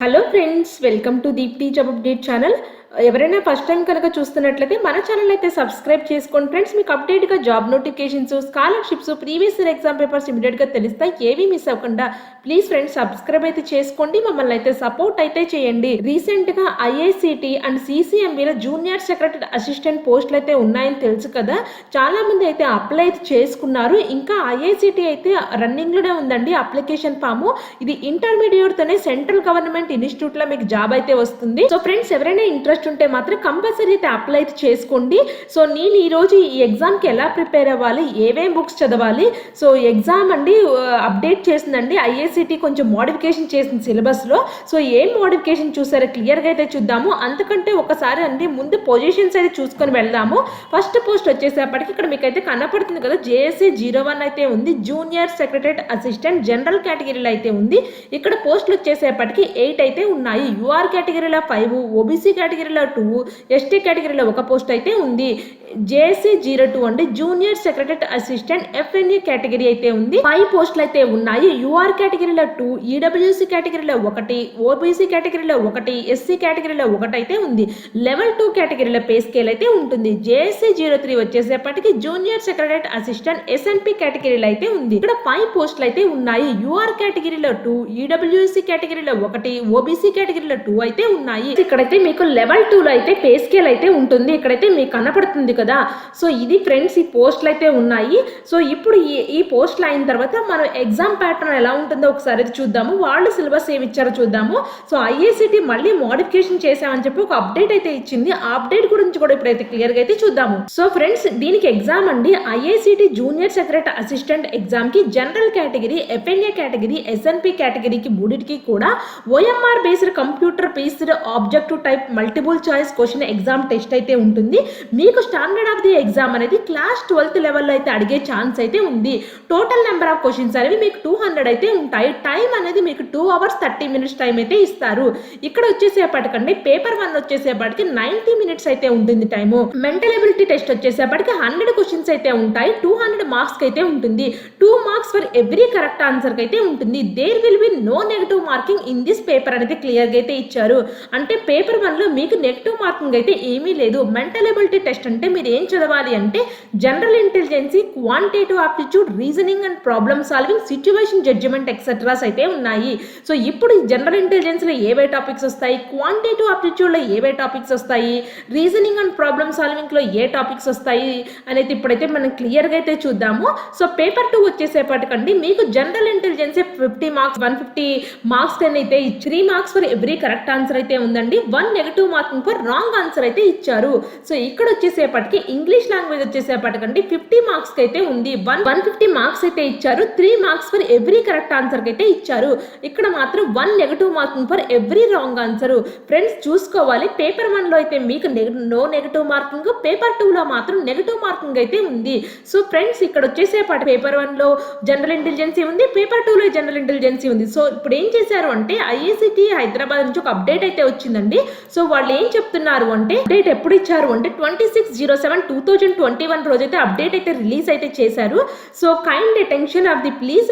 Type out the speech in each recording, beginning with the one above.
Hello friends, welcome to Deepthi job update channel. ఎవరైనా first time కనుక చూస్తున్నట్లయితే మన ఛానల్ అయితే సబ్స్క్రైబ్ చేసుకోండి ఫ్రెండ్స్. మీకు అప్డేట్గా job notifications, scholarships, previous year exam papers ఇమీడియట్గా తెలుస్తాయి. ఏవి మిస్ అవ్వకుండా ప్లీజ్ ఫ్రెండ్స్ సబ్స్క్రైబ్ అయితే చేసుకోండి. మమ్మల్ని అయితే సపోర్ట్ అయితే చేయండి. రీసెంట్గా ఐఐసిటి అండ్ సిసిఎంబిలో జూనియర్ సెక్రటరీ అసిస్టెంట్ పోస్టులు అయితే ఉన్నాయని తెలుసు కదా. చాలా మంది అయితే అప్లై అయితే చేసుకున్నారు. ఇంకా ఐఐసిటి అయితే రన్నింగ్లోనే ఉందండి అప్లికేషన్ ఫాము. ఇది ఇంటర్మీడియట్తోనే సెంట్రల్ గవర్నమెంట్ ఇన్స్టిట్యూట్లో మీకు జాబ్ అయితే వస్తుంది. సో ఫ్రెండ్స్, ఎవరైనా ఇంట్రెస్ట్ ఉంటే మాత్రం కంపల్సరీ అయితే అప్లై అయితే చేసుకోండి. సో నేను ఈరోజు ఈ ఎగ్జామ్కి ఎలా ప్రిపేర్ అవ్వాలి, ఏమేం బుక్స్ చదవాలి, సో ఎగ్జామ్ అండి అప్డేట్ చేసిందండి ఐఐసిటి, కొంచెం మోడిఫికేషన్ చేసింది సిలబస్లో. సో ఏం మోడిఫికేషన్ చూసారో క్లియర్గా అయితే చూద్దాము. అంతకంటే ఒకసారి అండి ముందు పొజిషన్స్ అయితే చూసుకొని వెళ్దాము. ఫస్ట్ పోస్ట్ వచ్చేసేపటికి ఇక్కడ మీకు అయితే కనపడుతుంది కదా, జేఎస్సీ 01 అయితే ఉంది. జూనియర్ సెక్రటరీ అసిస్టెంట్ జనరల్ కేటగిరీలో అయితే ఉంది. ఇక్కడ పోస్టులు వచ్చేసేపటికి 8 అయితే ఉన్నాయి. యూఆర్ కేటగిరీలో 5, ఓబీసీ కేటగిరీలో 2, ఎస్టీ కేటగిరీలో 1 పోస్ట్ అయితే ఉంది. జేఎస్సీ 02 అండి జూనియర్ సెక్రటరీ అసిస్టెంట్ ఎఫ్ఎన్ఏ కేటగిరీ అయితే ఉంది. 5 పోస్టులు అయితే ఉన్నాయి. యూఆర్ కేటగిరీలో 2, ఈడబ్ల్యూసీ కేటగిరీలో 1, ఓబీసీ కేటగిరీలో 1, ఎస్సీ కేటగిరీలో 1 అయితే ఉంది. లెవెల్ 2 కేటగిరీలో పే స్కేల్ అయితే ఉంటుంది. జేఎస్సీ 03 వచ్చేసేపటికి జూనియర్ సెక్రటరీ అసిస్టెంట్ ఎస్ఎన్పి కేటగిరీలో అయితే ఉంది. ఇక్కడ 5 పోస్టులు అయితే ఉన్నాయి. యూఆర్ కేటగిరీలో 2, ఈడబ్ల్యూసీ కేటగిరీలో 1, ఓబీసీ కేటగిరీలో 2 అయితే ఉన్నాయి. ఇక్కడైతే మీకు లెవెల్ 2 లో అయితే పే స్కేల్ అయితే ఉంటుంది. ఇక్కడైతే మీకు కనపడుతుంది కదా. సో ఇది ఫ్రెండ్స్, ఈ పోస్టులు అయితే ఉన్నాయి. సో ఇప్పుడు ఈ పోస్టులు అయిన తర్వాత మనం ఎగ్జామ్ ప్యాటర్న్ ఎలా ఉంటుందో ఒకసారి చూద్దాము. వాళ్ళు సిలబస్ ఏమి ఇచ్చారో చూద్దాము. సో ఐఐసిటి మళ్ళీ మోడిఫికేషన్ చేసామని చెప్పి ఒక అప్డేట్ అయితే ఇచ్చింది. ఆ అప్డేట్ గురించి కూడా ఇప్పుడైతే క్లియర్గా అయితే చూద్దాము. సో ఫ్రెండ్స్, దీనికి ఎగ్జామ్ అండి IICT junior secretary assistant exam కి general category, FNA category, SNP కేటగిరీకి మూడింటికి కూడా OMR based computer based objective type multiple choice question exam test అయితే ఉంటుంది. మీకు స్టాండర్డ్ ఆఫ్ ది ఎగ్జామ్ అనేది క్లాస్ 12th లెవెల్లో అయితే అడిగే ఛాన్స్ అయితే ఉంది. టోటల్ నెంబర్ ఆఫ్ క్వశ్చన్స్ అనేవి మీకు 200 అయితే ఉంటాయి. టైం అనేది మీకు 2 hours 30 minutes టైం అయితే ఇస్తారు. ఇక్కడ వచ్చేసేపటికండి పేపర్ 1 వచ్చేసేపటికి 90 minutes అయితే ఉంటుంది టైము. మెంటల్ ఎబిలిటీ టెస్ట్ వచ్చేసేపటికి 100 క్వశ్చన్స్ అయితే ఉంటాయి. 200 మార్క్స్ అయితే ఉంటుంది. 2 marks for every correct answer అయితే ఉంటుంది. There will be no negative marking in this paper అనేది క్లియర్గా అయితే ఇచ్చారు. అంటే పేపర్ 1 లో మీకు నెగటివ్ మార్కింగ్ అయితే ఏమీ లేదు. మెంటల్ ఎబిలిటీ టెస్ట్ అంటే మీరు ఏం చదవాలి అంటే general intelligence, quantitative aptitude, reasoning and problem solving, situation judgement etceteras అయితే ఉన్నాయి. సో ఇప్పుడు జనరల్ ఇంటెలిజెన్స్లో ఏవే టాపిక్స్ వస్తాయి, క్వాంటిటేటివ్ ఆప్టిట్యూడ్లో ఏవే టాపిక్స్ వస్తాయి, రీజనింగ్ అండ్ ప్రాబ్లమ్ సాల్వింగ్లో ఏ టాపిక్స్ వస్తాయి అనేది ఇప్పుడైతే మనం క్లియర్గా అయితే చూద్దాము. సో పేపర్ 2 వచ్చేసేపటికండి మీకు జనరల్ ఇంటెలిజెన్సీ 50 మార్క్స్, 150 మార్క్స్ అయితే 3 marks for every correct answer అయితే ఉందండి. 1 negative marking for wrong answer అయితే ఇచ్చారు. సో ఇక్కడ వచ్చేసేపటికి ఇంగ్లీష్ లాంగ్వేజ్ వచ్చేసేపటికండి 50 మార్క్స్ అయితే ఉంది. 150 మార్క్స్ అయితే ఇచ్చారు. 3 marks for every correct answer అయితే ఇచ్చారు. ఇక్కడ మాత్రం 1 negative marking for every wrong answer. Friends చూసుకోవాలి, పేపర్ 1 లో అయితే మీకు నో నెగటివ్ మార్కింగ్, పేపర్ 2 లో మాత్రం నెగటివ్ మార్కింగ్ అయితే ఉంది. సో ఫ్రెండ్స్, ఇక్కడ వచ్చేసేపటి పేపర్ 1 లో జనరల్ ఇంటెలిజెన్సీ ఉంది, పేపర్ 2 లో జనరల్ ఇంటెలిజెన్సీ ఉంది. సో ఇప్పుడు ఏం చేశారు అంటే ఐఐసిటి హైదరాబాద్ నుంచి ఒక అప్డేట్ అయితే వచ్చిందండి. సో వాళ్ళు ఏం చెప్తున్నారు అంటే, అప్డేట్ ఎప్పుడు ఇచ్చారు అంటే 26/07/2021 రోజైతే అప్డేట్ అయితే రిలీజ్ అయితే చేశారు. So kind attention of the please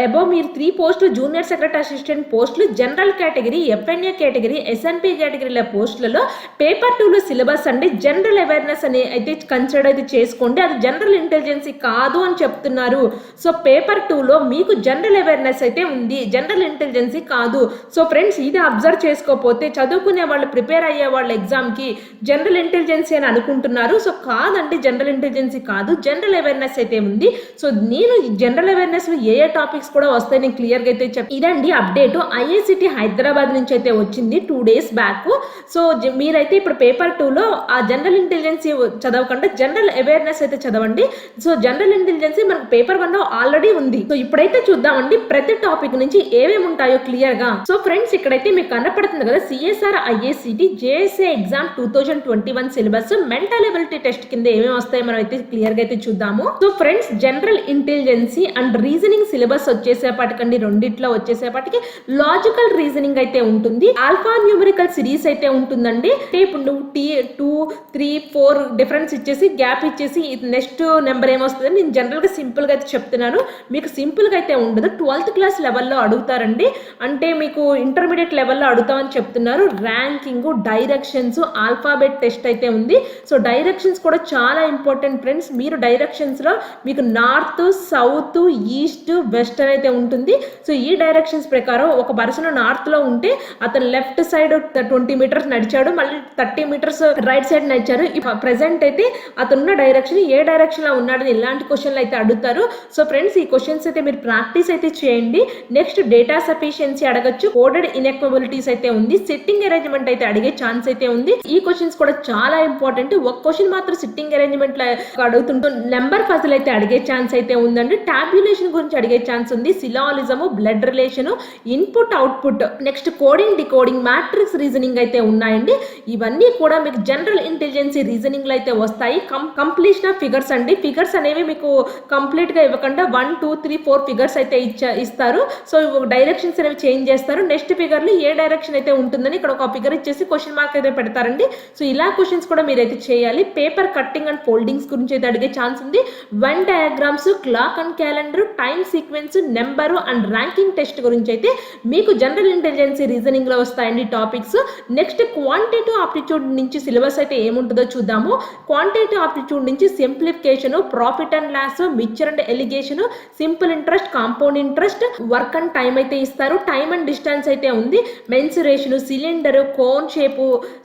above మీరు 3 పోస్టులు జూనియర్ సెక్రటరీ అసిస్టెంట్ పోస్టులు general category, FNA category, SNP కేటగిరీల పోస్టులలో పేపర్ 2 లో సిలబస్ అండి జనరల్ అవేర్నెస్ అని అయితే కన్సిడర్ అయితే చేసుకోండి. అది జనరల్ ఇంటెలిజెన్సీ కాదు అని చెప్తున్నారు. సో పేపర్ 2 లో మీకు జనరల్ అవేర్నెస్ అయితే ఉంది, జనరల్ ఇంటెలిజెన్సీ కాదు. సో ఫ్రెండ్స్, ఇది అబ్జర్వ్ చేసుకోకపోతే చదువుకునే వాళ్ళు, ప్రిపేర్ అయ్యే వాళ్ళ ఎగ్జామ్కి జనరల్ ఇంటెలిజెన్సీ అని అనుకుంటున్నారు. సో కాదండి, జనరల్ ఇంటెలిజెన్సీ కాదు, జనరల్ అవేర్నెస్ అయితే ఉంది. సో నేను జనరల్ అవేర్నెస్ లో ఏ టాపిక్స్ కూడా వస్తాయి నేను క్లియర్గా అయితే ఇదండి అప్డేట్ ఐఐసిటి హైదరాబాద్ నుంచి అయితే వచ్చింది 2 days బ్యాక్. సో మీరైతే ఇప్పుడు పేపర్ 2 లో ఆ జనరల్ ఇంటెలిజెన్సీ చదవకుండా జనరల్ అవేర్నెస్ అయితే చదవండి. సో జనరల్ ఇంటెలిజెన్సీ మనకు పేపర్ 1 లో ఆల్రెడీ ఉంది. సో ఇప్పుడైతే చూద్దామండి ప్రతి టాపిక్ నుంచి ఏమేమి ఉంటాయో క్లియర్ గా. సో ఫ్రెండ్స్, ఇక్కడైతే మీకు కనపడుతుంది కదా, CSR IICT JSA exam 2021 syllabus mental ability test కింద ఏమేమి వస్తాయో మనం అయితే క్లియర్ గా అయితే చూద్దాము. So friends, general intelligence and reasoning syllabus వచ్చేసేపటికండి రెండిట్లో వచ్చేసేపటికి లాజికల్ రీజనింగ్ అయితే ఉంటుంది. ఆల్ఫా న్యూమరికల్ సిరీస్ అయితే ఉంటుందండి. ఇప్పుడు నువ్వు 2, 3, 4 డిఫరెన్స్ ఇచ్చేసి గ్యాప్ ఇచ్చేసి నెక్స్ట్ నెంబర్ ఏమొస్తుంది నేను జనరల్ గా సింపుల్ గా అయితే చెప్తున్నాను. మీకు సింపుల్ గా అయితే ఉండదు. 12th క్లాస్ లెవెల్లో అడుగుతారండి. అంటే మీకు ఇంటర్మీడియట్ లెవెల్లో అడుగుతామని చెప్తున్నారు. ర్యాంకింగ్, డైరెక్షన్స్, ఆల్ఫాబెట్ టెస్ట్ అయితే ఉంది. సో డైరెక్షన్స్ కూడా చాలా ఇంపార్టెంట్ ఫ్రెండ్స్. మీరు డైరెక్షన్స్ లో మీకు నార్త్, సౌత్, ఈస్ట్, వెస్ట్ అయితే ఉంటుంది. సో ఈ డైరెక్షన్స్ ప్రకారం ఒక పర్సన్ నార్త్ లో ఉంటే అతను లెఫ్ట్ సైడ్ 20 మీటర్స్ నడిచాడు, మళ్ళీ 30 మీటర్స్ రైట్ సైడ్ నడిచారు. ప్రెసెంట్ అయితే అతనున్న డైరెక్షన్ ఏ డైరెక్షన్ లో ఉన్నాడని ఇలాంటి క్వశ్చన్లు అయితే అడుగుతారు. సో ఫ్రెండ్స్, ఈ క్వశ్చన్స్ అయితే మీరు ప్రాక్టీస్ అయితే చేయండి. నెక్స్ట్ డేటా సఫిషియన్సీ అడగచ్చు. కోడెడ్ ఇన్ఎక్వబిలిటీస్ అయితే ఉంది. సిట్టింగ్ అరేంజ్మెంట్ అయితే అడిగే ఛాన్స్ అయితే ఉంది. ఈ క్వశ్చన్స్ కూడా చాలా ఇంపార్టెంట్. ఒక క్వశ్చన్ మాత్రం సిట్టింగ్ అరేంజ్మెంట్ అడుగుతుంటూ నెంబర్ పజిల్ అయితే అడిగే ఛాన్స్ అయితే ఉందండి. టాబ్యులేషన్ గురించి అడిగే ఛాన్స్ ఉంది. Syllogism, blood relation, input output, next coding, decoding, matrix reasoning అయితే ఉన్నాయండి. ఇవన్నీ కూడా మీకు జనరల్ ఇంటెలిజెన్సీ రీజనింగ్ లో అయితే వస్తాయి. కంప్లీషన్ ఆఫ్ ఫిగర్స్ అండి. ఫిగర్స్ అనేవి మీకు కంప్లీట్ గా ఇవ్వకుండా 1, 2, 3, 4 ఫిగర్స్ అయితే ఇస్తారు. సో డైరెక్షన్స్ అనేవి చేంజ్ చేస్తారు. నెక్స్ట్ ఫిగర్ లో ఏ డైరెక్షన్ అయితే ఉంటుందని ఇక్కడ ఒక ఫిగర్ ఇచ్చేసి క్వశ్చన్ మార్క్ అయితే పెడతారండి. సో ఇలా క్వశ్చన్స్ కూడా మీరైతే చేయాలి. పేపర్ కట్టింగ్ అండ్ ఫోల్డింగ్స్ గురించి అయితే అడిగే ఛాన్స్ ఉంది. Venn diagrams, clock and calendar, time sequence, number and ranking test గురించి అయితే మీకు జనరల్ ఇంటెలిజెన్సీ రీజనింగ్ లో వస్తాయండి టాపిక్స్. నెక్స్ట్ క్వాంటిటేటివ్ ఆప్టిట్యూడ్ నుంచి సిలబస్ అయితే ఏముంటుందో చూద్దాము. క్వాంటిటేటివ్ ఆప్టిట్యూడ్ నుంచి simplification, profit and loss, mixture and alligation, simple interest, compound interest, work and time అయితే ఇస్తారు. టైమ్ అండ్ డిస్టెన్స్ అయితే ఉంది. Mensuration, cylinder, cone shape,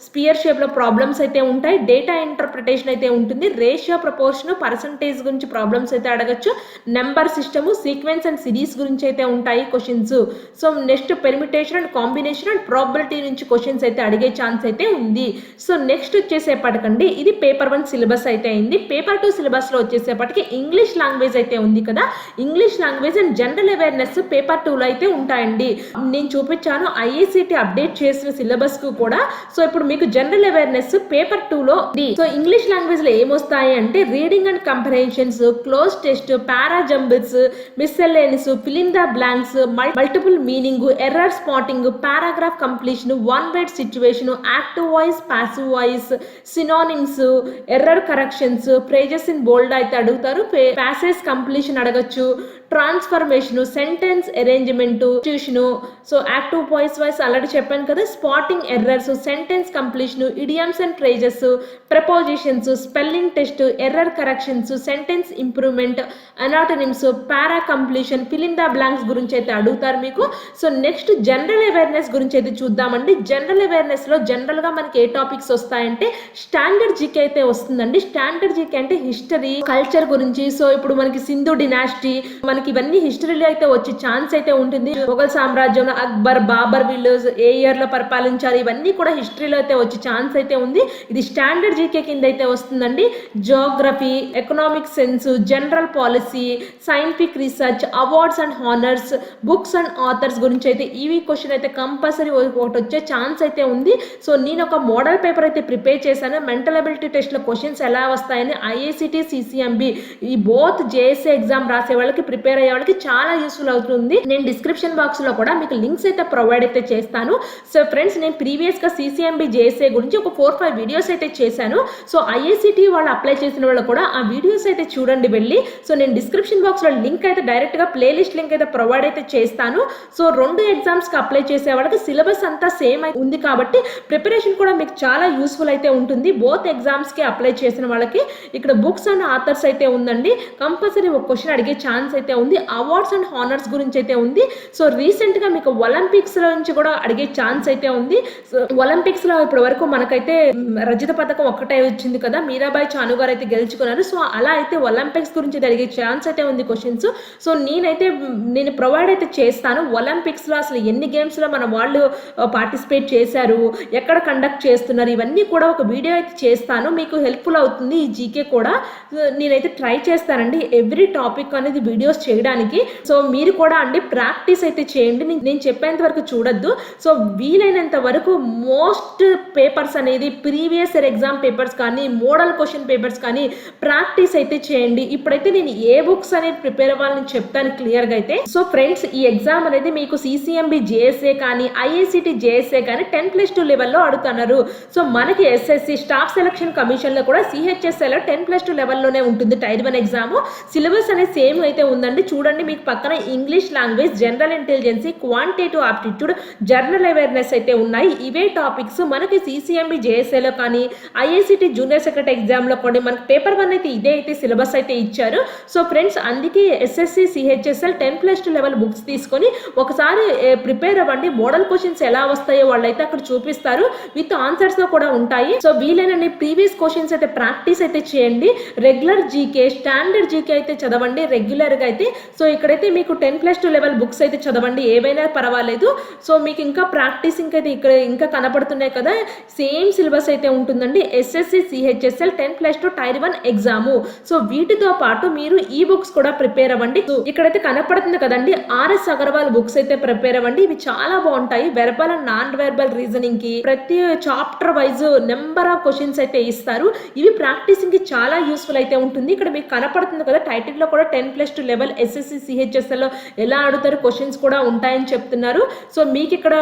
sphere shape లో ప్రాబ్లమ్స్ అయితే ఉంటాయి. డేటా ఇంటర్ప్రిటేషన్ అయితే ఉంటుంది. రేషియో, ప్రపోర్షన్, పర్సంటేజ్ గురించి ప్రాబ్లమ్స్ అయితే అడగచ్చు. Number system, sequence and series గురించి అయితే ఉంటాయి questions. So next permutation and combination and probability నుంచి క్వశ్చన్స్ అయితే అడిగే ఛాన్స్ అయితే ఉంది. సో నెక్స్ట్ వచ్చేసేపటికండి ఇది పేపర్ 1 సిలబస్ అయితే అయింది. పేపర్ 2 సిలబస్ లో వచ్చేసేపటికి ఇంగ్లీష్ లాంగ్వేజ్ అయితే ఉంది కదా. English language and general awareness paper 2 లో అయితే ఉంటాయండి. నేను చూపించాను ఐఐసిటి అప్డేట్ చేసిన సిలబస్ కు కూడా. సో ఇప్పుడు మీకు జనరల్ అవేర్నెస్ పేపర్ 2 లో సో ఇంగ్లీష్ లాంగ్వేజ్ లో ఏమొస్తాయి అంటే reading and comprehensions, cloze test, para jumbles, miscellaneous, fill in the blanks, multiple meaning, error spotting, paragraph completion, one word situation, active voice, passive voice, synonyms, error corrections, phrases in bold అయితే అడుగుతారు. Passage completion అడగచ్చు. Transformation, sentence arrangement, so active voice already చెప్పాను కదా. Spotting errors, sentence completion, idioms and phrases, prepositions, spelling test, error corrections, sentence improvement, antonyms, para completion, fill in the blanks గురించి అయితే అడుగుతారు మీకు. So next general awareness గురించి అయితే చూద్దామండి. General awareness లో జనరల్ గా మనకి ఏ టాపిక్స్ వస్తాయంటే స్టాండర్డ్ జీకే అయితే వస్తుందండి. స్టాండర్డ్ జీకే అంటే హిస్టరీ, కల్చర్ గురించి. సో ఇప్పుడు మనకి సింధు డినాస్టీ, మనకి ఇవన్నీ హిస్టరీలో అయితే వచ్చే ఛాన్స్ అయితే ఉంటుంది. మొఘల్ సామ్రాజ్యంలో అక్బర్, బాబర్ వీళ్ళు ఏ ఇయర్ లో పరిపాలించారు, ఇవన్నీ కూడా హిస్టరీలో అయితే వచ్చే ఛాన్స్ అయితే ఉంది. ఇది స్టాండర్డ్ జీకే కింద అయితే వస్తుందండి. Geography, economic sense, general policy, scientific research, awards and honours, books and authors గురించి అయితే ఇవి క్వశ్చన్ అయితే కంపల్సరీ ఒకటి వచ్చే ఛాన్స్ అయితే ఉంది. సో నేను ఒక మోడల్ పేపర్ అయితే ప్రిపేర్ చేశాను. మెంటల్ అబిలిటీ టెస్ట్ లో క్వశ్చన్స్ ఎలా వస్తాయని ఐఐసిటి, సిసిఎంబి ఈ బోత్ జేఎస్ఏ ఎగ్జామ్ రాసే వాళ్ళకి, ప్రిపేర్ అయ్యే వాళ్ళకి చాలా యూస్ఫుల్ అవుతుంది. నేను డిస్క్రిప్షన్ బాక్స్ లో కూడా మీకు లింక్స్ అయితే ప్రొవైడ్ అయితే చేస్తాను. సో ఫ్రెండ్స్, నేను ప్రీవియస్ గా సిసిఎంబి జేఎస్ఏ గురించి ఒక 4-5 వీడియోస్ అయితే చేశాను. సో ఐఐసిటి వాళ్ళు అప్లై చేసిన వాళ్ళు కూడా ఆ వీడియోస్ అయితే చూడండి వెళ్ళి. సో నేను డిస్క్రిప్షన్ బాక్స్ లో లింక్ అయితే డైరెక్ట్ గా ప్లేలిస్ట్ లింక్ అయితే ప్రొవైడ్ అయితే చేస్తాను. సో 2 ఎగ్జామ్స్ కి అప్లై చేసే వాళ్ళకి సిలబస్ అంతా సేమ్ ఉంది కాబట్టి ప్రిపరేషన్ కూడా మీకు చాలా యూస్ఫుల్ అయితే ఉంటుంది. బోత్ ఎగ్జామ్స్ కి అప్లై చేసిన వాళ్ళకి ఇక్కడ బుక్స్ అండ్ ఆథర్స్ అయితే ఉందండి. కంపల్సరీ ఒక క్వశ్చన్ అడిగే ఛాన్స్ అయితే ఉంది. అవార్డ్స్ అండ్ హానర్స్ గురించి అయితే ఉంది. సో రీసెంట్ గా మీకు ఒలింపిక్స్ లో నుంచి కూడా అడిగే ఛాన్స్ అయితే ఉంది. సో ఒలింపిక్స్ లో ఇప్పటి వరకు మనకైతే రజత పథకం ఒక్కటే వచ్చింది కదా, మీరాబాయి చాను గారు అయితే గెలుచుకున్నారు. సో అలా అయితే ఒలింపిక్స్ గురించి అడిగే ఛాన్స్ అయితే ఉంది క్వశ్చన్స్. సో నేను ప్రొవైడ్ అయితే చేస్తాను. ఒలింపిక్స్ లో అసలు ఎన్ని గేమ్స్ లో మన వాళ్ళు పార్టిసిపేట్ చేశారు, ఎక్కడ కండక్ట్ చేస్తున్నారు, ఇవన్నీ కూడా ఒక వీడియో అయితే చేస్తాను. మీకు హెల్ప్ఫుల్ అవుతుంది ఈ జీకే కూడా. నేనైతే ట్రై చేస్తానండి ఎవ్రీ టాపిక్ అనేది వీడియోస్ చేయడానికి. సో మీరు కూడా అండి ప్రాక్టీస్ అయితే చేయండి. నేను చెప్పేంత వరకు చూడొద్దు. సో వీలైనంత వరకు మోస్ట్ పేపర్స్ అనేది ప్రీవియస్ ఇయర్ ఎగ్జామ్ పేపర్స్ కానీ మోడల్ క్వశ్చన్ పేపర్స్ కానీ ప్రాక్టీస్ అయితే చేయండి. ఇప్పుడైతే నేను ఏ బుక్స్ అనేది ప్రిపేర్ అవ్వాలని చెప్తాను క్లియర్గా అయితే. సో ఫ్రెండ్స్, ఈ ఎగ్జామ్ అనేది మీకు CCMB JSA కానీ IICT JSA కానీ 10+2 లెవెల్లో అడుగుతున్నారు. సో మనకి SSC స్టాఫ్ సెలక్షన్ కమిషన్లో కూడా CHSL 10+2 లెవెల్లోనే ఉంటుంది టైర్ 1 ఎగ్జామ్. సిలబస్ అనేది సేమ్ అయితే ఉందండి. చూడండి, మీకు పక్కన English language, general intelligence, quantitative aptitude, general awareness అయితే ఉన్నాయి. ఇవే టాపిక్స్ మనకి CCMB JSAలో కానీ IICT జూనియర్ సెక్రటరీ ఎగ్జామ్లో కూడా మనకి పేపర్ 1 అయితే ఇదే అయితే సిలబస్ అయితే ఇచ్చారు. సో ఫ్రెండ్స్, అందుకే SSC CHSL 10+2 లెవెల్ బుక్స్ తీసుకొని ఒకసారి ప్రిపేర్ అవ్వండి. మోడల్ క్వశ్చన్స్ ఎలా వస్తాయో వాళ్ళైతే అక్కడ చూపిస్తారు, విత్ ఆన్సర్స్ తో కూడా ఉంటాయి. సో వీలైనన్ని ప్రీవియస్ క్వశ్చన్స్ అయితే ప్రాక్టీస్ అయితే చేయండి. రెగ్యులర్ జీకే, స్టాండర్డ్ జీకే అయితే చదవండి రెగ్యులర్ గా అయితే. సో ఇక్కడైతే మీకు 10+2 లెవెల్ బుక్స్ అయితే చదవండి, ఏవైనా పర్వాలేదు. సో మీకు ఇంకా ప్రాక్టీస్ అయితే ఇక్కడ ఇంకా కనపడుతున్నాయి కదా, సేమ్ సిలబస్ అయితే ఉంటుందండి. SSC CHSL 10+2 tier 1 exam. So వీటితో పాటు మీరు ఈ బుక్స్ కూడా ప్రిపేర్ అవ్వండి. ఇక్కడైతే కనపడుతుంది కదండి, RS అగర్వాల్ బుక్స్ అయితే ప్రిపేర్ అవ్వండి. ఇవి చాలా బాగుంటాయి. Verbal and non verbal reasoning కి ప్రతి chapter wise number of questions అయితే ఇస్తారు. ఇవి ప్రాక్టీసింగ్ కి చాలా యూస్ఫుల్ అయితే ఉంటుంది. ఇక్కడ మీకు కనపడుతుంది కదా, టైటిల్ లో కూడా 10+2 లెవెల్ SSC CHSL లో ఎలా అడుగుతారు క్వశ్చన్స్ కూడా ఉంటాయని చెప్తున్నారు. సో మీకు ఇక్కడ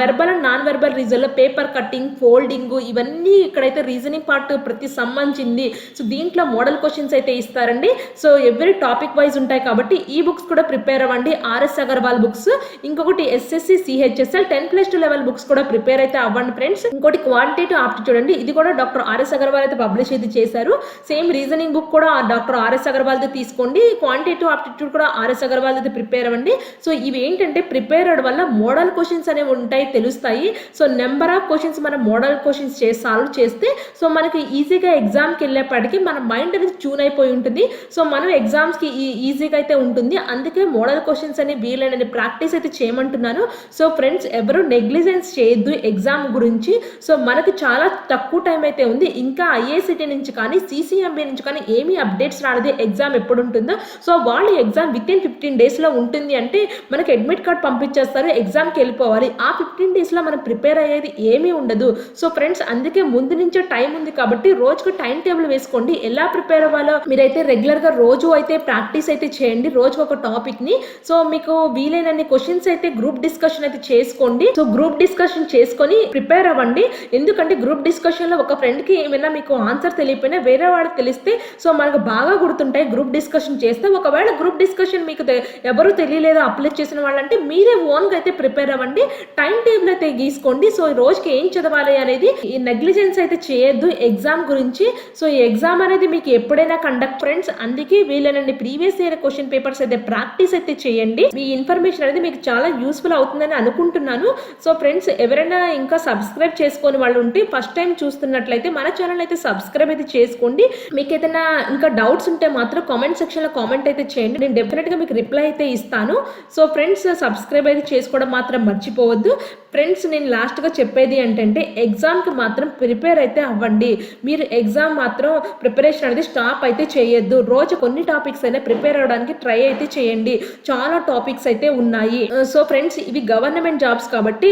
verbal and non verbal reason లో పేపర్ కట్టింగ్, ఫోల్డింగ్, ఇవన్నీ ఇక్కడైతే రీజనింగ్ పార్ట్ ప్రతి సంబంధించింది. సో దీంట్లో మోడల్ క్వశ్చన్స్ అయితే ఇస్తారండి. సో ఎవ్రీ టాపిక్ వైజ్ ఉంటాయి కాబట్టి ఈ బుక్స్ కూడా ప్రిపేర్ అవ్వండి. RS అగర్వాల్ బుక్స్, ఇంకొకటి SSC CHSL 10+2 లెవెల్ బుక్స్ కూడా ప్రిపేర్ అయితే అవ్వండి ఫ్రెండ్స్. ఇంకోటి క్వాంటిటేటివ్ ఆప్టిట్యూడ్ అండి, ఇది కూడా డాక్టర్ RS అగర్వాల్ అయితే పబ్లిష్ అయితే చేశారు. సేమ్ రీజనింగ్ బుక్ కూడా డాక్టర్ RS అగర్వాల్ అయితే తీసుకోండి. క్వాంటిటేటివ్ ఆప్టిట్యూడ్ కూడా RS అగర్వాల్ అయితే ప్రిపేర్ అవ్వండి. సో ఇవి ఏంటంటే ప్రిపేర్ అవ్వడం వల్ల మోడల్ క్వశ్చన్స్ అనేవి ఉంటాయి, తెలుస్తాయి. సో నెంబర్ ఆఫ్ క్వశ్చన్స్ మనం మోడల్ క్వశ్చన్స్ సాల్వ్ చేస్తే సో మనకి ఈజీగా ఎగ్జామ్కి వెళ్ళేప్పటికీ మన మైండ్ అనేది ట్యూన్ అయిపోయి ఉంటుంది. సో మనం ఎగ్జామ్స్కి ఈజీగా అయితే ఉంటుంది. అందుకే మోడల్ క్వశ్చన్స్ అని వీలైనని ప్రాక్టీస్ అయితే చేయమంటున్నాను. సో ఫ్రెండ్స్, ఎవరు నెగ్లిజెన్స్ చేయొద్దు ఎగ్జామ్ గురించి. సో మనకి చాలా తక్కువ టైం అయితే ఉంది. ఇంకా IICT నుంచి కానీ CCMB నుంచి కానీ ఏమీ అప్డేట్స్ రాలేదు ఎగ్జామ్ ఎప్పుడు ఉంటుందో. సో వాళ్ళు ఎగ్జామ్ విత్ ఇన్ 15 డేస్లో ఉంటుంది అంటే మనకి అడ్మిట్ కార్డ్ పంపించేస్తారు, ఎగ్జామ్కి వెళ్ళిపోవాలి. ఆ 15 డేస్లో మనం ప్రిపేర్ అయ్యేది ఏమీ ఉండదు. సో ఫ్రెండ్స్, అందుకే ముందు నుంచే టైం ఉంది కాబట్టి రోజుకు టైం టేబుల్ వేసుకోండి. ఎలా ప్రిపేర్ అవ్వాలో మీరైతే రెగ్యులర్గా రోజు అయితే ప్రాక్టీస్ అయితే చేయండి, రోజుకు ఒక టాపిక్ని. సో మీకు వీలైనన్ని క్వశ్చన్స్ అయితే గ్రూప్ డిస్కషన్ అయితే చేసుకోండి. సో గ్రూప్ డిస్కషన్ చేసుకొని ప్రిపేర్ అవ్వండి. ఎందుకంటే గ్రూప్ డిస్కషన్లో ఒక ఫ్రెండ్కి ఏమైనా మీకు ఆన్సర్ తెలియకపోయినా వేరే వాళ్ళకి తెలిస్తే సో మనకు బాగా గుర్తుంటాయి గ్రూప్ డిస్కషన్ చేస్తే. ఒకవేళ గ్రూప్ డిస్కషన్ మీకు ఎవరు తెలియలేదు అప్లై చేసిన వాళ్ళంటే మీరే ఓన్గా అయితే ప్రిపేర్ అవ్వండి. టైం టేబుల్ అయితే గీసుకోండి. సో రోజుకి ఏం చదవాలి అనేది ఈ నెగ్లిజెన్స్ అయితే చేయొద్దు ఎగ్జామ్ గురించి. సో ఈ ఎగ్జామ్ అనేది మీకు ఎప్పుడైనా కండక్ట్ ఫ్రెండ్స్. అందుకే వీలైనన్ని ప్రీవియస్ ఇయర్ క్వశ్చన్ పేపర్స్ అయితే ప్రాక్టీస్ అయితే చేయండి. ఈ ఇన్ఫర్మేషన్ అనేది మీకు చాలా యూస్ఫుల్ అవుతుందని అనుకుంటున్నాను. సో ఫ్రెండ్స్, ఎవరైనా ఇంకా సబ్స్క్రైబ్ చేసుకొని వాళ్ళు ఉంటే ఫస్ట్ టైం చూస్తున్నట్లయితే మన ఛానల్ అయితే సబ్స్క్రైబ్ అయితే చేసుకోండి. మీకు ఏదైనా ఇంకా డౌట్స్ ఉంటే మాత్రం కామెంట్ సెక్షన్లో కామెంట్ అయితే చేయండి, నేను డెఫినెట్గా మీకు రిప్లై అయితే ఇస్తాను. సో ఫ్రెండ్స్, సబ్స్క్రైబ్ అయితే చేసుకోవడం మాత్రం మర్చిపోవద్దు ఫ్రెండ్స్. నేను లాస్ట్గా చెప్పేది ఏంటంటే ఎగ్జామ్కి మాత్రం ప్రిపేర్ అయితే అవ్వండి. మీరు ఎగ్జామ్ మాత్రం ప్రిపరేషన్ అనేది స్టాప్ అయితే చేయొద్దు. రోజు కొన్ని టాపిక్స్ అయినా ప్రిపేర్ అవ్వడానికి ట్రై అయితే చేయండి. చాలా టాపిక్స్ అయితే ఉన్నాయి. సో ఫ్రెండ్స్, ఇవి గవర్నమెంట్ జాబ్స్ కాబట్టి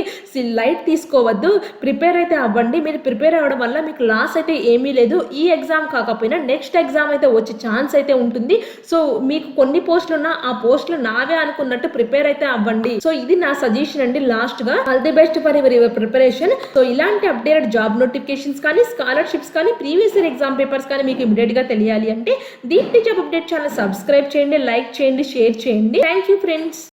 లైట్ తీసుకోవద్దు, ప్రిపేర్ అయితే అవ్వండి. మీరు ప్రిపేర్ అవ్వడం వల్ల మీకు లాస్ అయితే ఏమీ లేదు. ఈ ఎగ్జామ్ కాకపోయినా నెక్స్ట్ ఎగ్జామ్ అయితే వచ్చే ఛాన్స్ అయితే ఉంటుంది. సో మీకు కొన్ని పోస్టులు ఉన్నా ఆ పోస్టులు నావే అనుకున్నట్టు ప్రిపేర్ అయితే అవ్వండి. సో ఇది నా సజెషన్ అండి. లాస్ట్ గా all the best for your preparation. So ఇలాంటి అప్డేటెడ్ జాబ్ నోటిఫికేషన్స్ కానీ స్కాలర్షిప్స్ కానీ ప్రీవియస్ ఇయర్ ఎగ్జామ్ పేపర్స్ కానీ మీకు ఇమీడియట్ గా తెలియాలి అంటే Deepthi job update channel subscribe చేయండి, లైక్ చేయండి, షేర్ చేయండి. Thank you friends.